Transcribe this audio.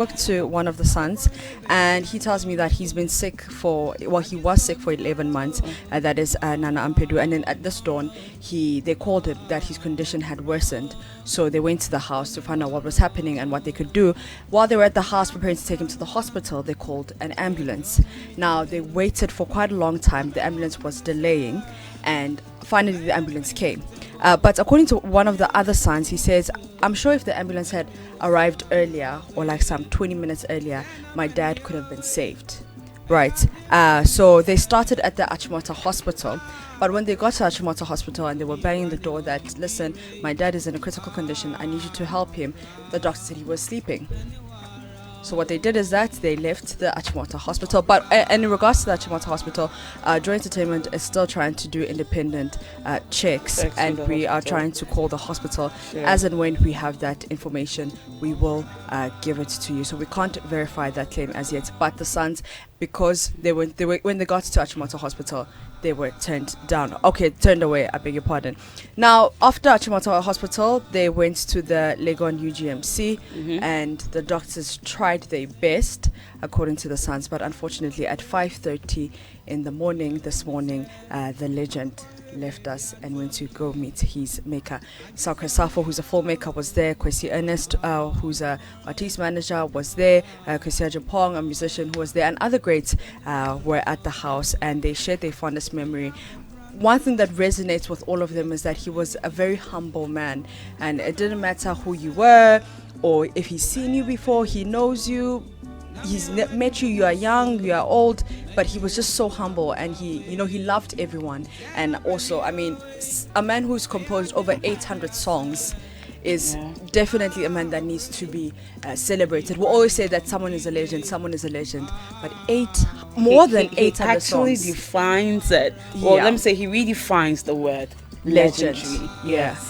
spoke to one of the sons, and he tells me that he's been sick he was sick for 11 months. That is Nana Ampadu. And then at this dawn, they called him that his condition had worsened. So they went to the house to find out what was happening and what they could do. While they were at the house preparing to take him to the hospital, they called an ambulance. Now, they waited for quite a long time. The ambulance was delaying, and finally the ambulance came. But according to one of the other sons, he says, I'm sure if the ambulance had arrived earlier, or like some 20 minutes earlier, my dad could have been saved. Right. So they started at the Achimota hospital. But when they got to Achimota hospital and they were banging the door that, listen, my dad is in a critical condition, I need you to help him, the doctor said he was sleeping. So what they did is that they left the Achimota hospital. But in regards to the Achimota hospital, Joy Entertainment is still trying to do independent checks, and we are trying to call the hospital. As and when we have that information, we will give it to you. So we can't verify that claim as yet. But the sons, because when they got to Achimota hospital, they were turned away, I beg your pardon. Now, after Achimota hospital, they went to the Legon UGMC, and the doctors tried their best, according to the sons, but unfortunately at 5:30 in the morning this morning, the legend left us and went to go meet his maker. Sakra Safo, who's a filmmaker, was there. Kwesi Ernest, who's a artist manager, was there. Kwesi Ajapong, a musician, who was there, and other greats were at the house, and they shared their fondest memory. One thing that resonates with all of them is that he was a very humble man, and it didn't matter who you were or if he's seen you before, he knows you, met you are young, you are old, but he was just so humble, and he loved everyone. And also, I mean, a man who's composed over 800 songs is definitely a man that needs to be celebrated. We always say that someone is a legend, but more than 800 he actually songs defines it. Well, let me say he redefines the word legend. Yes.